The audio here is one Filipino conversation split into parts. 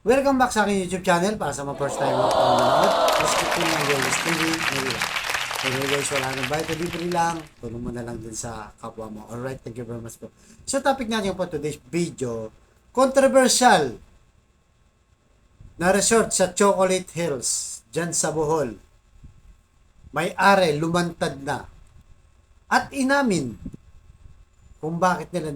Welcome back sa aking YouTube channel. Para sa mga first time mo kung nanonood, please click nyo ang Willis TV. Anyway guys, wala nang bayad. Libre lang. Tulong mo na lang din sa kapwa mo. Alright, thank you very much po. So topic natin po today's video, controversial na resort sa Chocolate Hills, dyan sa Bohol. May-ari, lumantad na. At inamin kung bakit nila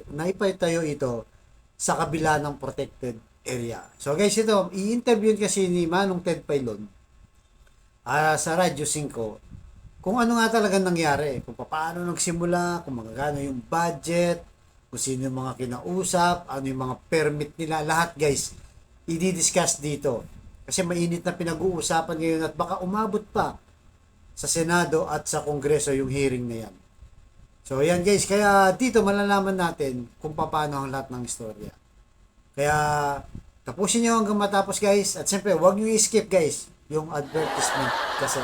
naipatayo ito sa kabila ng protected area. So guys, ito, i-interview kasi ni Manong Ted Pailon sa Radyo 5 kung ano nga talaga nangyari, kung paano nagsimula, kung magkano yung budget, kung sino yung mga kinausap, ano yung mga permit nila, lahat guys, i-discuss dito. Kasi mainit na pinag-uusapan ngayon at baka umabot pa sa Senado at sa Kongreso yung hearing na yan. So yan guys, kaya dito malalaman natin kung paano ang lahat ng istorya. Kaya tapusin nyo hanggang matapos guys. At siyempre huwag nyo i-skip guys yung advertisement kasi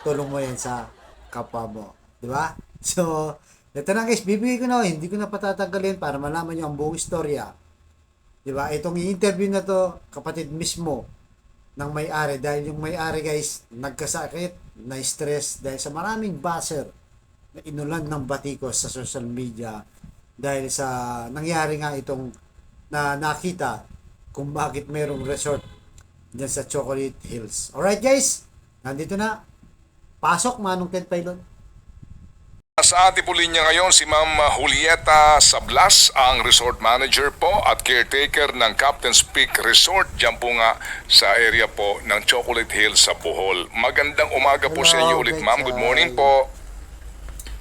tulong mo yan sa kapwa mo. Diba? So ito na guys, bibigay ko na, hindi ko na patatagalin para malaman nyo ang buong istorya. Diba? Itong i-interview na to, kapatid mismo ng may-ari. Dahil yung may-ari guys, nagkasakit, na-stress dahil sa maraming buzzer na inulan ng batikos sa social media dahil sa nangyari nga itong na nakita kung bakit mayroong resort dyan sa Chocolate Hills. Alright guys, nandito na. Pasok Manong Ted Pailon. Sa ating po linya ngayon si Ma'am Julieta Sablas, ang resort manager po at caretaker ng Captain's Peak Resort dyan po nga sa area po ng Chocolate Hills sa Bohol. Magandang umaga po sa inyo ulit ma'am. Good morning po.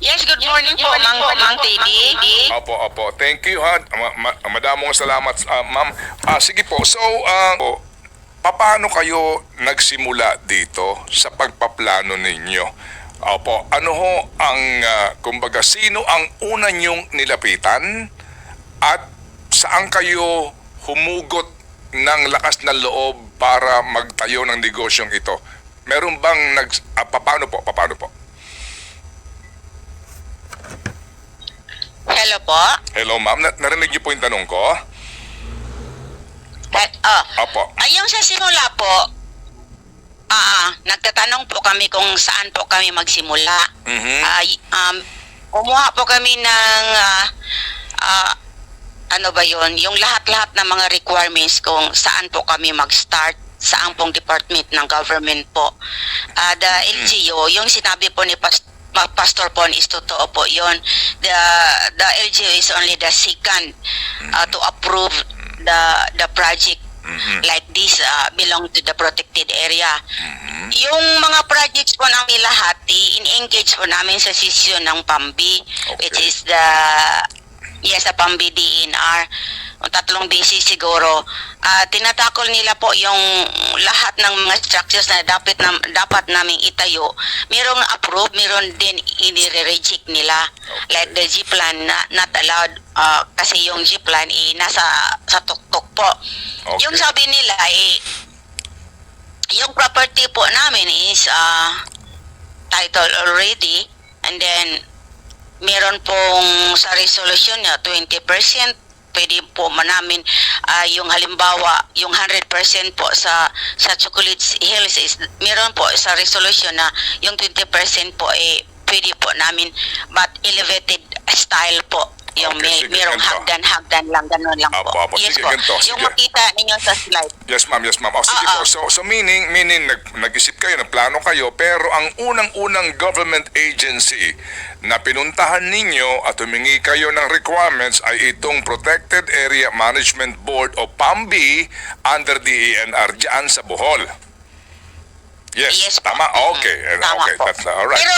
Yes, good morning po, Mang Teddy. Opo. Thank you ha. Madamong salamat ma'am. Sige po. So, paano kayo nagsimula dito sa pagpaplano ninyo? Opo, ano ho ang, kumbaga, sino ang una nyong nilapitan at saan kayo humugot ng lakas ng loob para magtayo ng negosyong ito? Meron bang paano po? Hello po. Hello ma'am, narinig niyo po yung tanong ko? Opo. Yung sa simula po, nagtatanong po kami kung saan po kami magsimula. Kumuha po kami ng ano ba yun, yung lahat-lahat ng mga requirements kung saan po kami mag-start, saan pong department ng government po. The LGU, yung sinabi po ni Pastor Pon is totoo po yun. The LGU is only the second to approve the project like this belong to the protected area. Yung mga projects po namin lahat, i-engage po namin sa session ng PAMBI, which is the PAMBI DNR. 3 beses siguro. Tinatakol nila po yung lahat ng mga structures na dapat naming itayo. Merong approve, meron din i-reject nila. Like the G-plan not allowed kasi yung G-plan nasa sa tuktok po. Okay. Yung sabi nila yung property po namin is title already, and then meron pong sa resolution niya 20%. Pwede po namin yung halimbawa yung 100% po sa Chocolate Hills is meron po sa resolution na yung 20% po pwede po namin but elevated style po yung Okay, sige, merong ganito. hagdan lang ganun lang po. Apo, Yes sige, po. ganito, Yung sige. makita ninyo sa slide. Yes ma'am. Sige po. So meaning nag-isip kayo, nagplano kayo, pero ang unang-unang government agency na pinuntahan ninyo at humingi kayo ng requirements ay itong Protected Area Management Board o PAMBI under DENR dyan sa Bohol. Yes, po. tama? Okay. Tama Okay, po. that's all right. Pero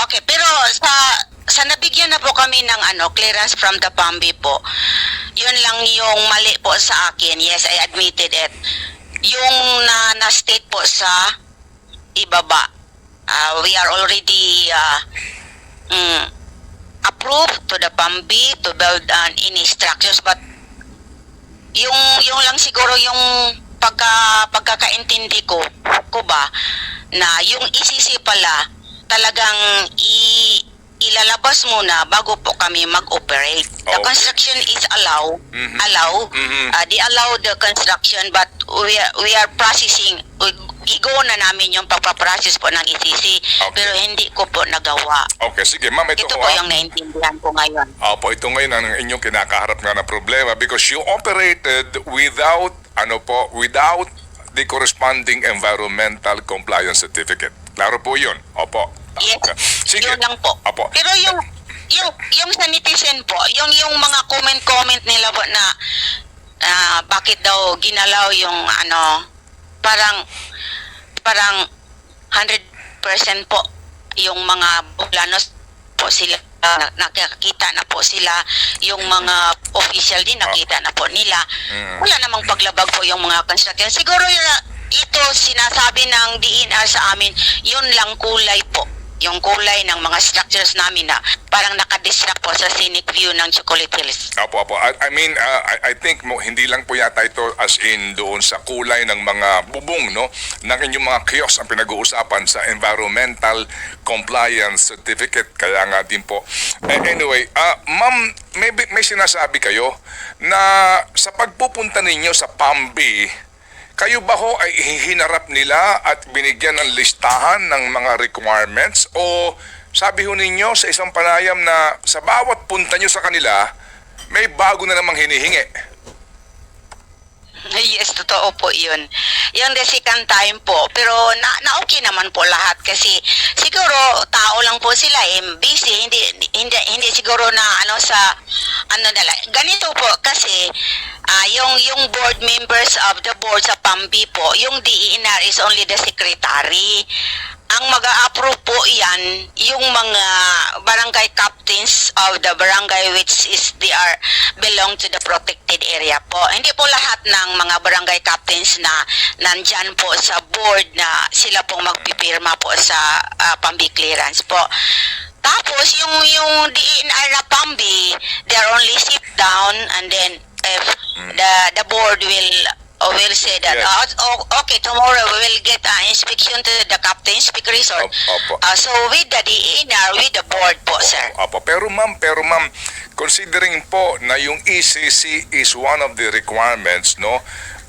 okay, pero sa nabigyan na po kami ng clearance from the PAMBI po. Yun lang yung mali po sa akin. Yes, I admitted it. Yung na-state po sa ibaba. We are already approved to the PAMBI to build any structures, but yung lang siguro yung pagkakaintindi ko ba na yung ECC pala talagang ilalabas muna bago po kami mag-operate. The Okay. construction is Mhm. they allow the construction, but we are processing, igo na namin yung pagpaprocess po ng ECC, Okay. pero hindi ko po nagawa. Okay, sige ma'am, ito Ito ho, po yung naintindihan ko ngayon. Opo, ito ngayon ang inyong kinakaharap nga na problema because you operated without without the corresponding environmental compliance certificate. Klaro po 'yun. Opo. Yes, Sige. yun lang po. Opo. Pero yung sa netizen po, yung mga comment nila po na bakit daw ginalaw yung parang 100% po yung mga Bulanos po sila, nakakita na po sila, yung mga official din nakita na po nila. Wala namang paglabag po yung mga construction. Siguro ito sinasabi ng DNR sa amin, yun lang kulay po. Yung kulay ng mga structures namin na parang nakadistract po sa scenic view ng Chocolate Hills. Opo. I mean, I think hindi lang po yata ito as in doon sa kulay ng mga bubong, no? Ng inyong mga kiosk ang pinag-uusapan sa environmental compliance certificate. Kaya nga din po. Anyway, ma'am, may sinasabi kayo na sa pagpupunta ninyo sa PAMBI, kayo ba ho ay hinarap nila at binigyan ng listahan ng mga requirements o sabi ho ninyo sa isang panayam na sa bawat punta nyo sa kanila, may bago na namang hinihingi? Yes, totoo po yun. Yung the second time po. Pero na okay naman po lahat kasi siguro tao lang po sila busy. Hindi siguro na nila. Ganito po kasi yung board members of the board sa PAMBI po, yung DENR is only the secretary. Ang mag-a-approve po yan, yung mga barangay captains of the barangay which is they are belong to the protected area po. Hindi po lahat ng mga barangay captains na nandyan po sa board na sila pong magpipirma po sa PAMBI clearance po. Tapos yung DNR na PAMBI, they're only sit down and then if the board will say that Yes. okay, tomorrow we will get inspection to the Captain's Peak Resort. Opo. So with the DNR, with the board po, sir. Opo, pero ma'am, considering po na yung ECC is one of the requirements, no?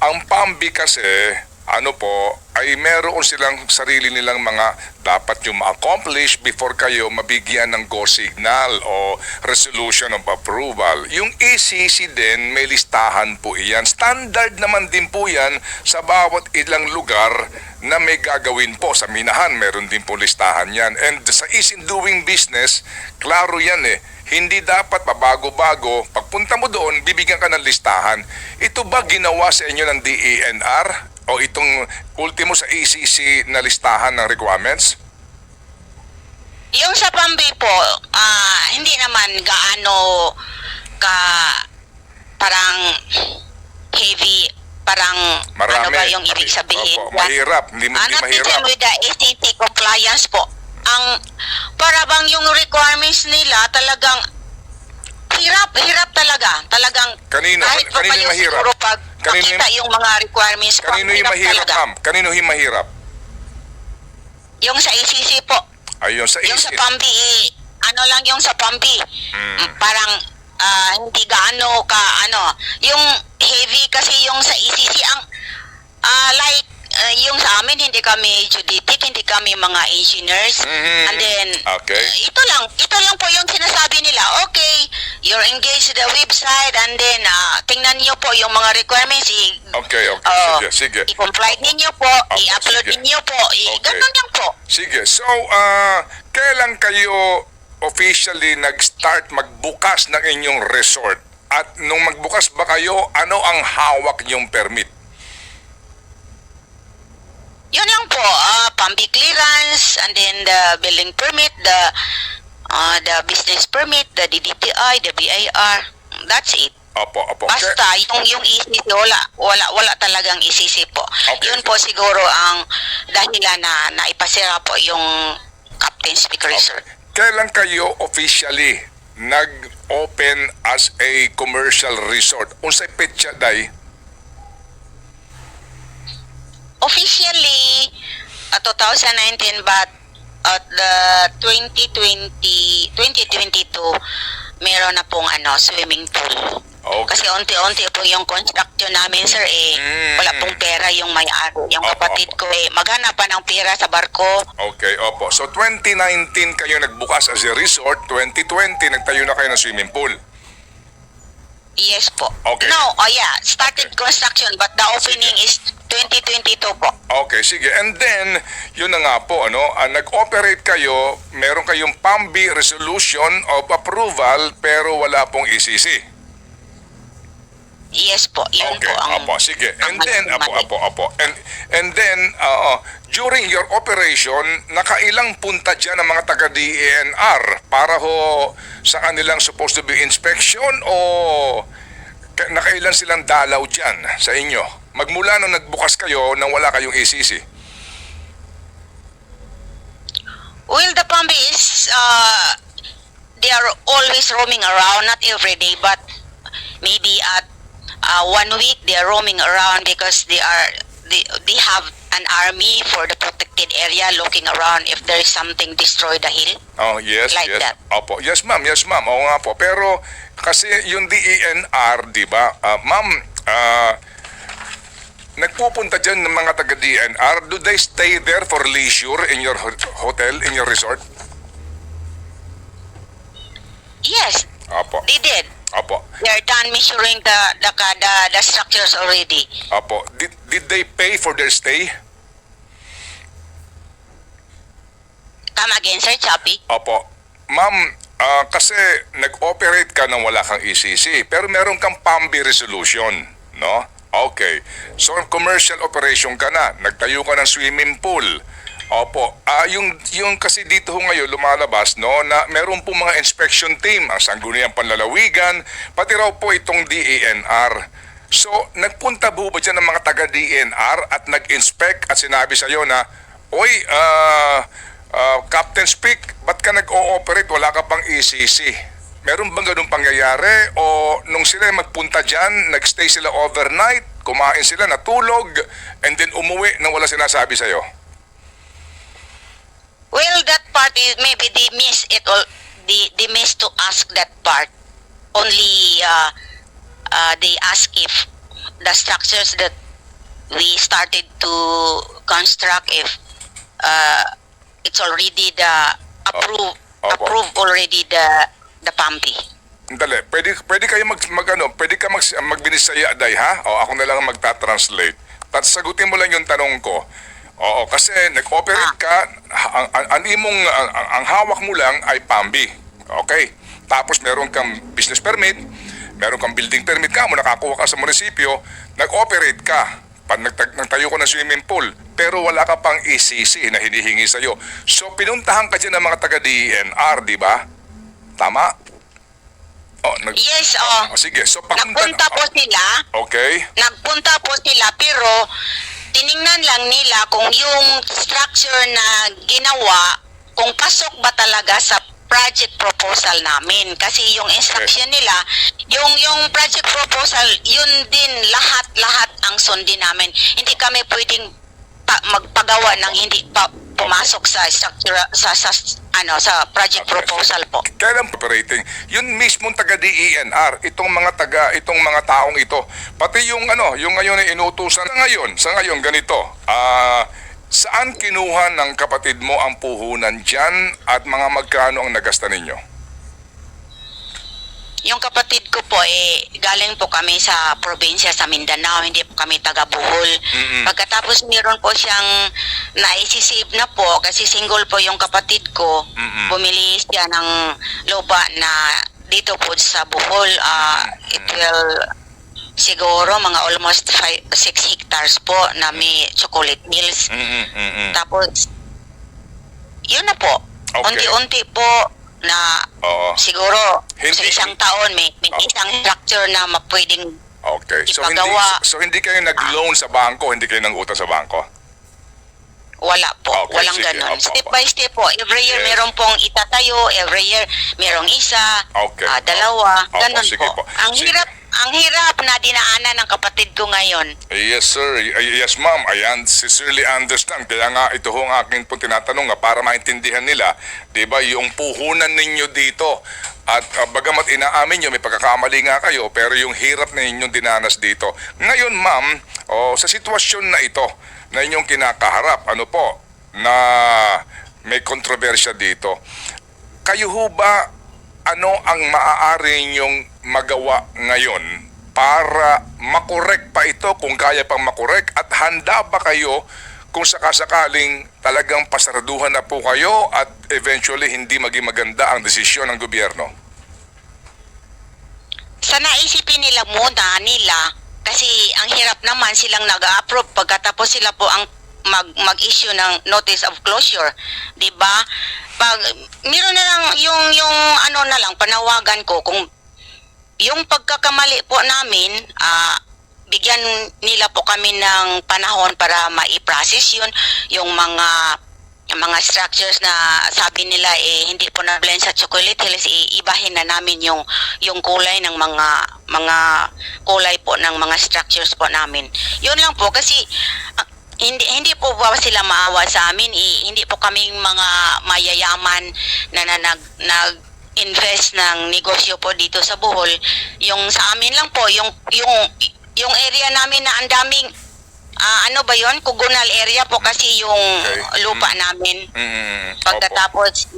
Ang PAMBI kasi, ay meron silang sarili nilang mga dapat yung ma-accomplish before kayo mabigyan ng go signal o resolution of approval. Yung ECC din, may listahan po iyan. Standard naman din po yan sa bawat ilang lugar na may gagawin po. Sa Minahan, meron din po listahan yan. And sa ease in doing business, klaro yan eh. Hindi dapat pabago-bago. Pagpunta mo doon, bibigyan ka ng listahan. Ito ba ginawa sa inyo ng DENR? O itong ultimo sa ECC na listahan ng requirements? Yung sa PAMBI po, hindi naman gaano parang heavy, parang Marami. ba yung ibig sabihin? Opo, mahirap. Hindi Not mahirap. even with the ECC compliance po. Para bang yung requirements nila talagang hirap talagang Kanino? kahit pa Kanino kayo yung mahirap? siguro pag Kanino makita yung mga requirements po, Kanino yung mahirap, talaga. ma'am? Kanino yung mahirap? Yung sa ECC po, Ayun, sa yung sa ECC. PAMBI, lang yung sa PAMBI. Parang hindi gaano yung heavy kasi yung sa ECC ang yung sa amin hindi kami geodetic, hindi kami mga engineers. And then Okay. ito lang po yung sinasabi nila. Okay, you're engaged the website and then tingnan niyo po yung mga requirements. Okay. Sige. I-comply ninyo po, i-upload sige. ninyo po. Okay. Ganun lang po. Sige. So, kailan kayo officially nag-start magbukas ng inyong resort? At nung magbukas ba kayo, ano ang hawak niyong permit? Yun lang po, PAMBI clearance, and then the building permit, the business permit, the DDTI, the BIR. That's it. Opo. Basta yung ECC, wala talagang ECC po. Okay. Yun po siguro ang dahilan na naipasira po yung Captain's Peak Resort. Kailan kayo officially nag-open as a commercial resort? Unsay petsa day? Officially, 2019, but at the 2022, meron na pong swimming pool. Okay. Kasi unti-unti po yung construction namin, sir, wala pong pera yung may-ari. Yung Opo, kapatid opo. ko, maghanap pa ng pera sa barko. Okay, opo. So 2019 kayo nagbukas as a resort, 2020 nagtayo na kayo ng swimming pool. Yes po. Okay. No, started construction but the opening is 2022 po. Okay, sige. And then, yun na nga po, nag-operate kayo, meron kayong PAMBI resolution of approval pero wala pong ECC. Yes po, yun Okay, po ang... apo, sige. And ang then, mali. apo. And then, during your operation, nakailang punta dyan ang mga taga-DENR para ho sa kanilang supposed to be inspection o nakailan silang dalaw dyan sa inyo? Magmula nung nagbukas kayo nang wala kayong ECC. Well, the PAMBI is, they are always roaming around, not every day, but maybe at 1 week they are roaming around because they have an army for the protected area looking around if there is something destroyed the hill. Oh, yes, Like yes. that. Opo. Yes, ma'am. Oo nga po. Pero kasi yung DENR, di ba? Ma'am, nagpupunta dyan ng mga taga-DENR. Do they stay there for leisure in your hotel, in your resort? Yes, Opo. they did. Opo. They are done measuring the structures already. Opo. Did they pay for their stay? Come again, Sir Chappy. Opo. Ma'am, kasi nag-operate ka nang wala kang ECC, pero meron kang PAMBI resolution, no? Okay. So, commercial operation ka na. Nagtayo ka ng swimming pool. Opo. Yung kasi dito ho ngayon lumalabas, no, na meron po mga inspection team, ang Sangguniang Panlalawigan, pati raw po itong DENR. So, nagpunta po ba dyan ng mga taga-DENR at nag-inspect at sinabi sa'yo na, Oy, Captain Speak, ba't ka nag-o-operate? Wala ka pang ECC. Meron bang ganun pangyayari? O nung sila magpunta dyan, nagstay sila overnight, kumain sila, natulog, and then umuwi nang wala sinasabi sa'yo? Well, that part is maybe they miss it all. They miss to ask that part. Only they ask if the structures that we started to construct, if it's already the Opo. approved already the PAMBI. Dali, pwede kayo pwede ka magbinisaya day, ha? O ako na lang ang magta-translate. Tapos sagutin mo lang yung tanong ko. Oo, kasi nag-operate ka, ang hawak mo lang ay PAMBI. Okay? Tapos meron kang business permit, meron kang building permit ka mo, nakakuha ka sa munisipyo, nag-operate ka, nagtayo ka ng swimming pool, pero wala ka pang ECC na hinihingi sa'yo. So, pinuntahan ka dyan ng mga taga-DENR, di ba? Tama? Yes, sige, so nagpunta po sila. Okay. Nagpunta po sila, pero tiningnan lang nila kung yung structure na ginawa, kung pasok ba talaga sa project proposal namin. Kasi yung instruction nila, yung project proposal, yun din lahat ang sundin namin. Hindi kami pwedeng magpagawa ng hindi pa pumasok sa structure sa project proposal po. Kailan operating? Yun mismong taga DENR, itong mga taong ito. Pati yung ngayon ay inutusan sa ngayon ganito. Saan kinuha ng kapatid mo ang puhunan diyan at mga magkano ang nagasta ninyo? Yung kapatid ko po, galing po kami sa probinsya sa Mindanao, hindi po kami taga Bohol. Pagkatapos meron po siyang naisisave na po, kasi single po yung kapatid ko, bumili siya ng lupa na dito po sa Bohol. It will siguro mga almost 6 hectares po na may chocolate mills. Tapos, yun na po. Okay. Unti-unti po na siguro sa isang taon may isang structure na pwedeng Okay. ipagawa. So hindi kayo nag-loan sa bangko, hindi kayo nag-utang sa bangko? Wala po. Okay, Walang sige. ganun. Opo, Step opo. by step po. Every year Yes. meron pong itatayo. Every year merong isa, Okay. dalawa. Opo, Ganun sige po. Ang Sige. ang hirap na dinaanan ng kapatid ko ngayon. Yes, sir. Yes, ma'am. I sincerely understand. Kaya nga, ito ho ang akin pong tinatanong nga para maintindihan nila, di ba, yung puhunan ninyo dito. At bagamat inaamin nyo, may pagkakamali nga kayo, pero yung hirap na inyong dinanas dito. Ngayon, ma'am, sa sitwasyon na ito, na inyong kinakaharap, ano po, na may kontrobersya dito, kayo ho ba, ano ang maaari ninyong magawa ngayon para makorek pa ito kung kaya pang makorek, at handa ba kayo kung sakasakaling talagang pasaraduhan na po kayo at eventually hindi maging maganda ang desisyon ng gobyerno? Sana isipin nila muna kasi ang hirap naman silang nag-approve pagkatapos sila po ang mag-issue ng notice of closure, 'di ba? Pag meron na lang yung ano na lang panawagan ko, kung yung pagkakamali po namin, bigyan nila po kami ng panahon para ma-process yun, yung mga structures na sabi nila hindi po na blend sa Chocolate Hills, ibahin na namin yung kulay ng mga kulay po ng mga structures po namin. Yun lang po kasi hindi po ba sila maawa sa amin? Hindi po kaming mga mayayaman na nag-invest ng negosyo po dito sa Bohol. Yung sa amin lang po, yung area namin na ang daming ano ba yon, Kugunal area po kasi yung lupa namin. Pagkatapos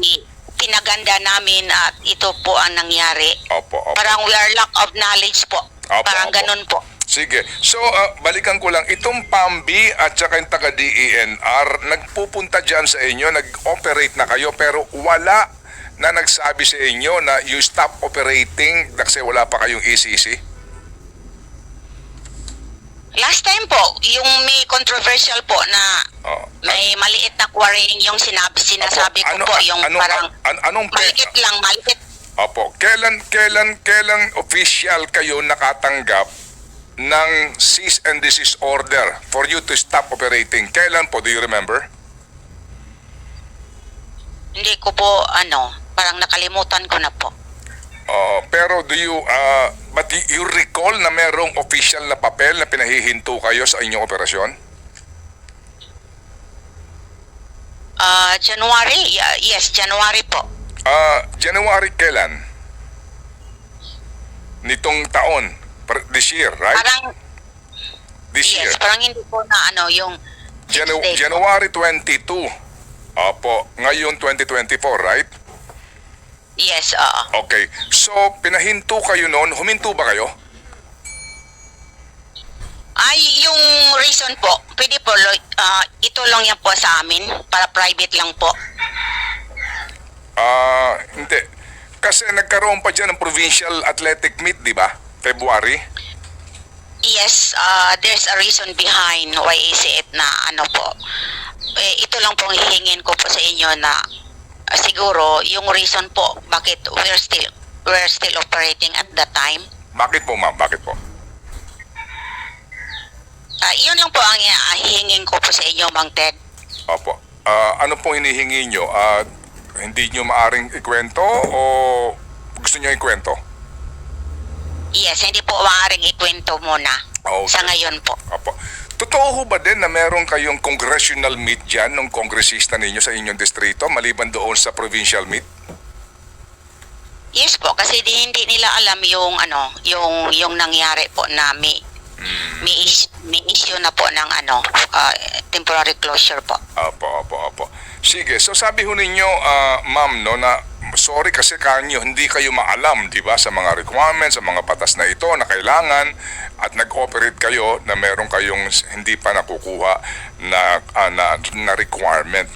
pinaganda namin at ito po ang nangyari. Opo. Parang we are lack of knowledge po. Parang ganun po. Sige. So, balikan ko lang. Itong PAMBI at saka yung taga-DENR, nagpupunta dyan sa inyo, nag-operate na kayo, pero wala na nagsabi sa inyo na you stop operating kasi wala pa kayong ECC? Last time po, yung may controversial po na may maliit na quarrying yung sinasabi ko po, yung parang maliit lang, maliit. Opo. Kailan official kayo nakatanggap ng cease and desist order for you to stop operating? Kailan po? Do you remember? Hindi ko po, parang nakalimutan ko na po. Pero but you recall na merong official na papel na pinahihinto kayo sa inyong operasyon? January? Yes, January po. January kailan? Nitong taon? This year, right? Parang, This year. yes, parang hindi po na yung date po. January 22. Opo, ngayon 2024, right? Yes, Okay. So, pinahinto kayo noon. Huminto ba kayo? Ay, yung reason po, pwede po, ito lang yan po sa amin, para private lang po. Hindi. Kasi nagkaroon pa dyan ng provincial athletic meet, di ba? February. Yes, there's a reason behind why is it na po. Ito lang pong hihingin ko po sa inyo na siguro yung reason po bakit we're still operating at that time. Bakit po, ma'am? Bakit po? Yun lang po ang hihingin ko po sa inyo, Mang Ted. Opo. Ano pong hinihingi nyo? Hindi nyo maaring ikwento o gusto nyo ikwento? Yes, hindi po maaaring ikwento muna. Okay. Sa ngayon po. Opo. Totoo ho ba din na meron kayong congressional meet dyan ng kongresista ninyo sa inyong distrito maliban doon sa provincial meet? Yes po, kasi hindi nila alam yung nangyari po na may issue na po ng temporary closure po. Opo. Sige, so sabi ho ninyo, ma'am, no, na sorry kasi kanyo hindi kayo maalam, di ba, sa mga requirements, sa mga batas na ito na kailangan, at nag-operate kayo na meron kayong hindi pa nakukuha na requirement.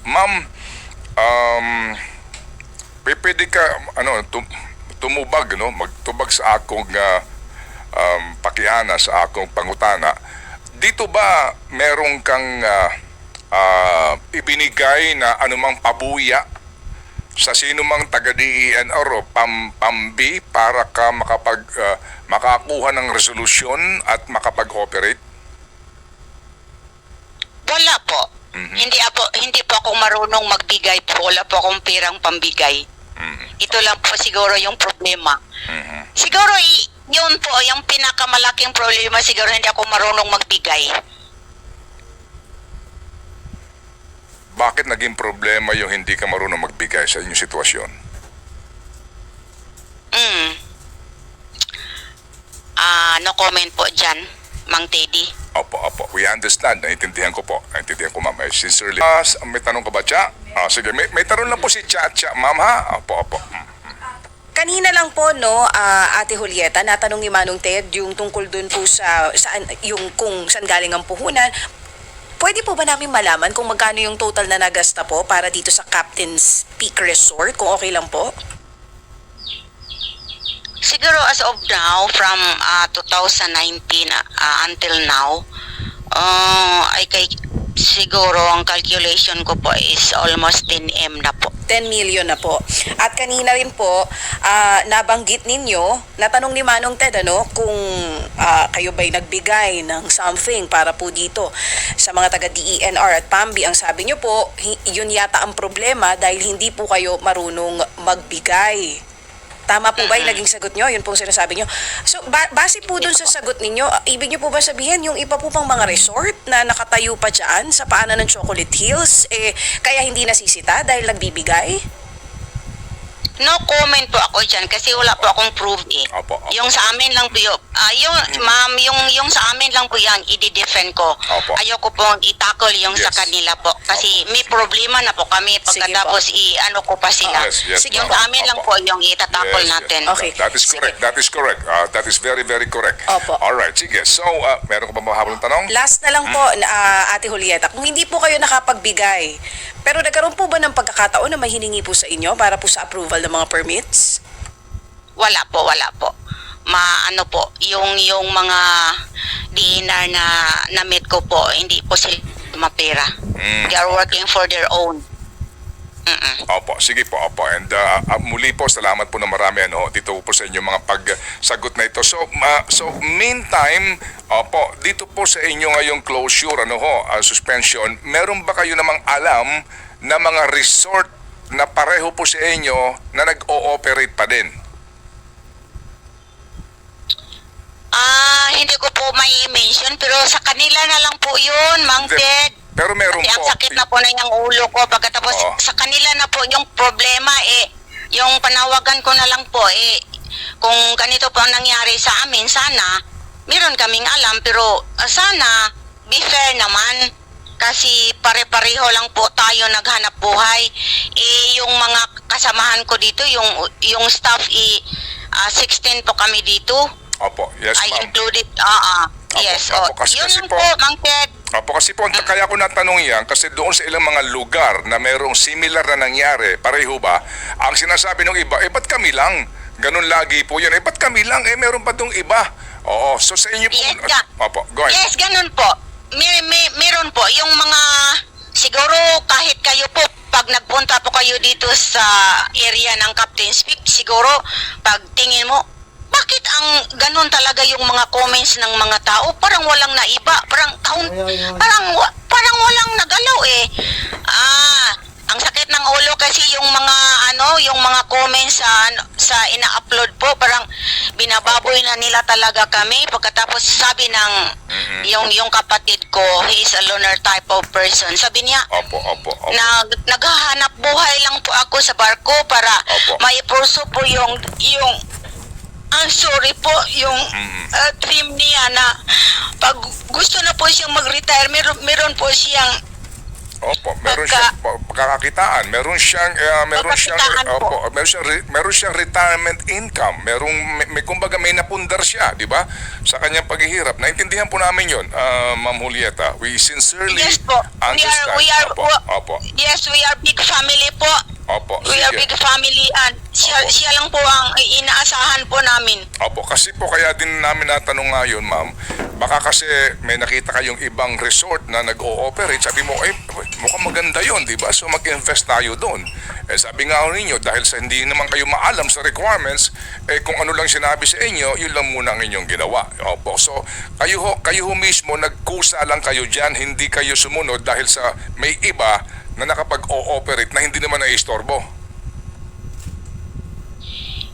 Ma'am, pwede ka tumubag, no, magtubag sa akong pakiana, sa akong pangutana. Dito ba meron kang ibinigay na anumang pabuya sa sino mang taga-DENR o PAMBI para ka makakuha ng resolusyon at makapag-operate? Wala po. Hindi po ako marunong magbigay po. Wala po akong pirang pambigay. Ito lang po siguro yung problema. Siguro yun po, yung pinakamalaking problema siguro hindi ako marunong magbigay. Bakit naging problema yung hindi ka marunong magbigay sa inyong sitwasyon? No comment po dyan, Mang Teddy. Opo. We understand. Naintindihan ko po. Naintindihan ko, ma'am. Sincerely. May tanong ka ba, Cha? Sige. May tanong lang po si Cha, ma'am, ha? Opo. Kanina lang po, no, Ate Julieta, natanong ni Manong Ted yung tungkol dun po sa saan, yung kung saan galing ang puhunan. Pwede po ba namin malaman kung magkano yung total na nagasta po para dito sa Captain's Peak Resort, kung okay lang po? Siguro as of now, from 2019 until now, siguro ang calculation ko po is almost 10M na po. 10 million na po. At kanina rin po, nabanggit ninyo, natanong ni Manong Ted, kung kayo ba'y nagbigay ng something para po dito sa mga taga-DENR at PAMBI. Ang sabi nyo po, yun yata ang problema dahil hindi po kayo marunong magbigay. Tama po ba yung naging sagot nyo? Yun pong sinasabi nyo. So, base po dun sa sagot ninyo, ibig nyo po ba sabihin yung iba po pang mga resort na nakatayo pa dyan sa paanan ng Chocolate Hills, kaya hindi nasisita dahil nagbibigay? No comment po ako dyan kasi wala po akong proof eh. Opo. Yung sa amin lang po ma'am, yung sa amin lang po yung i-defend ko. Opo. Ayoko pong itakol yung sa Yes. kanila po. Kasi may problema na po kami pagkatapos i-ano ko pa sila. Yes, Yung ma'am. sa amin lang Opo. po yung itatakol Yes. natin. Okay. That is correct. That is correct. That is very, very correct. Opo. Alright, sige. So, meron ka ba mahabol ng tanong? Last na lang po, Ate Julieta, kung hindi po kayo nakapagbigay, pero nagkaroon po ba ng pagkakataon na may hiningi po sa inyo para po sa approval ng mga permits? Wala po. Ano po, yung mga DNR na meet ko po, hindi po sila mapera. They are working for their own. Opo, sige po, opo. And muli po, salamat po na marami dito po sa inyong mga pagsagot na ito. So, meantime, opo, dito po sa inyo ngayong closure, suspension, meron ba kayo namang alam na mga resort na pareho po sa inyo na nag-o-operate pa din? Hindi ko po may mention pero sa kanila na lang po yun, Mang Hindi. Ted. Pero meron Kasi po. ang sakit na po na yung ulo ko pagkatapos Oo. sa kanila na po yung problema yung panawagan ko na lang po kung ganito po ang nangyari sa amin, sana meron kaming alam pero sana be fair naman kasi pare-pareho lang po tayo naghanap buhay. Yung mga kasamahan ko dito, yung staff 16 po kami dito. Opo, yes I ma'am. included, yes. Opo, kasi Yun lang po- po, Mang Ted. Opo, kasi po, kaya ko natanong yan kasi doon sa ilang mga lugar na mayroong similar na nangyari, pareho ba, ang sinasabi ng iba, ba't kami lang? Ganun lagi po yun. Ba't kami lang? Meron pa dong iba. Oo, so sa inyo po. Yes, Opo, go ahead. Yes, ganun po. Meron po. Yung mga, siguro kahit kayo po, pag nagpunta po kayo dito sa area ng Captain's Peak, siguro pag tingin mo, bakit ang ganun talaga yung mga comments ng mga tao? Parang walang naiba. Parang walang nagalaw eh. Ang sakit ng ulo kasi yung mga comments sa ina-upload po, parang binababoy na nila talaga kami. Pagkatapos sabi ng yung kapatid ko, he is a loner type of person. Sabi niya, Opo. naghahanap buhay lang po ako sa barko para Opo. maipurso po yung sorry po, yung dream niya na pag gusto na po siyang mag-retire, meron po siyang Opo, meron siyang pagkakakitaan, meron siyang Pagkakitaan po. meron siyang retirement income, may kumbaga may napundar siya, di ba? Sa kanyang paghihirap. Naintindihan po namin 'yon, Ma'am Julieta. We sincerely Yes po. understand. Opo. Yes, we are big family po. Opo. We are big family and siya lang po ang inaasahan po namin. Opo, kasi po kaya din namin natanong ngayon, ma'am, baka kasi may nakita kayong ibang resort na nag-o-operate, sabi mo, mukhang maganda yon, di ba? So mag-invest tayo doon. Sabi nga ho ninyo, dahil sa hindi naman kayo maalam sa requirements, kung ano lang sinabi sa inyo, yun lang muna ang inyong ginawa. Opo, so kayo ho mismo, nagkusa lang kayo dyan, hindi kayo sumunod dahil sa may iba na nakapag-o-operate na hindi naman naiistorbo.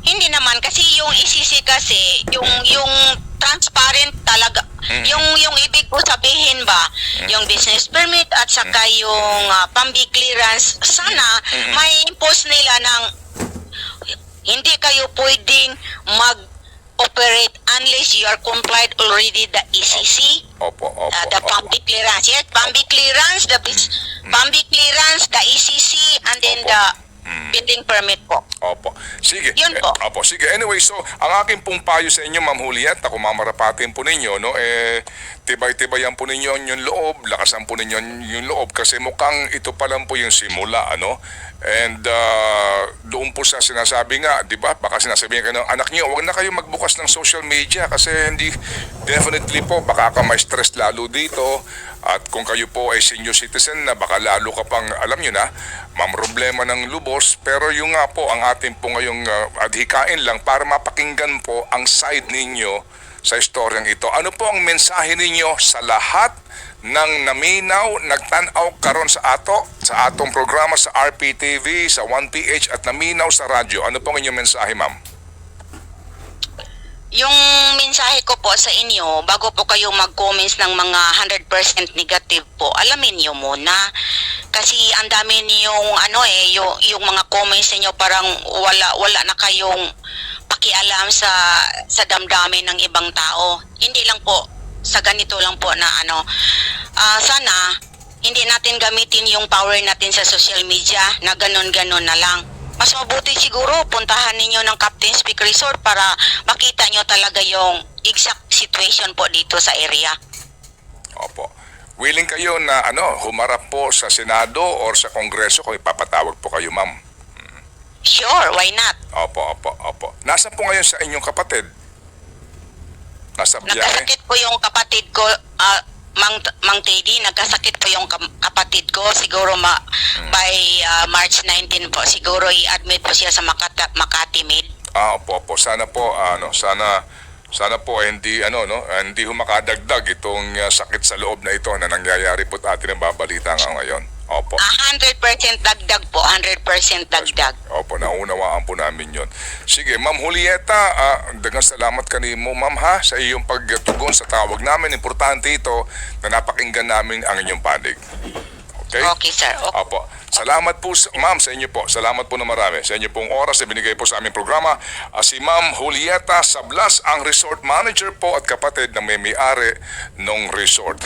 Hindi naman kasi yung ECC kasi yung transparent talaga. Yung ibig ko sabihin ba, yung business permit at saka yung PAMBI clearance, sana may impose nila ng hindi kayo pwedeng mag-operate unless you are complied already the ECC. Opo, opo. The Opo. PAMBI clearance. Yes, PAMBI clearance, PAMBI clearance, the ECC, and then Opo. the building permit po. Opo. Sige. Yun po. Opo. Sige. Anyway, so ang aking pong payo sa inyo, Ma'am Julieta, kung mamarapatin po ninyo, no, tibay-tibayan po ninyo yung loob, lakasan po ninyo yung loob kasi mukhang ito pa lang po yung simula, ano? And doon po sa sinasabi nga, di ba? Baka sinasabi kayo ng anak niyo, huwag na kayo magbukas ng social media kasi hindi, definitely po, baka ka may stress lalo dito. At kung kayo po ay senior citizen na, baka lalo ka pang, alam nyo na, problema ng lubos. Pero yung nga po, ang ating po ngayong adhikain lang para mapakinggan po ang side ninyo sa istoryang ito. Ano po ang mensahe ninyo sa lahat ng naminaw, nagtanaw karon sa atong programa sa RPTV, sa 1PH at naminaw sa radyo? Ano pong inyong mensahe, ma'am? Yung mensahe ko po sa inyo, bago po kayo mag-comments ng mga 100% negative po, alamin niyo muna. Kasi ang dami niyong yung mga comments niyo parang wala na kayong pakialam sa damdamin ng ibang tao. Hindi lang po sa ganito lang po na sana hindi natin gamitin yung power natin sa social media na ganon-ganon na lang. Mas mabuti siguro puntahan ninyo ng Captain's Peak Resort para makita nyo talaga yung exact situation po dito sa area. Opo. Willing kayo na humarap po sa Senado or sa Kongreso kung ipapatawag po kayo, ma'am? Sure, why not? Opo. Nasa po ngayon sa inyong kapatid? Nasa biyahe? Nagkasakit po yung kapatid ko, Mang Teddy, nagkasakit po yung kapatid ko. Siguro by March 19 po, siguro i-admit po siya sa Makati Med. Opo. Sana po, sana po hindi, hindi humakadagdag itong sakit sa loob na ito na nangyayari po at atin ang babalita nga ngayon. Opo. 100% dagdag po, 100% dagdag. Opo, naunawaan po namin yon. Sige, Ma'am Julieta, dagang salamat kanimo, Ma'am, ha, sa iyong pagtugon sa tawag namin. Importante ito na napakinggan namin ang inyong panig. Okay? Okay, sir. Okay. Opo. Salamat po, Ma'am, sa inyo po. Salamat po na marami sa inyo pong oras na binigay po sa aming programa. Si Ma'am Julieta Sablas, ang resort manager po at kapatid na may-ari ng resort.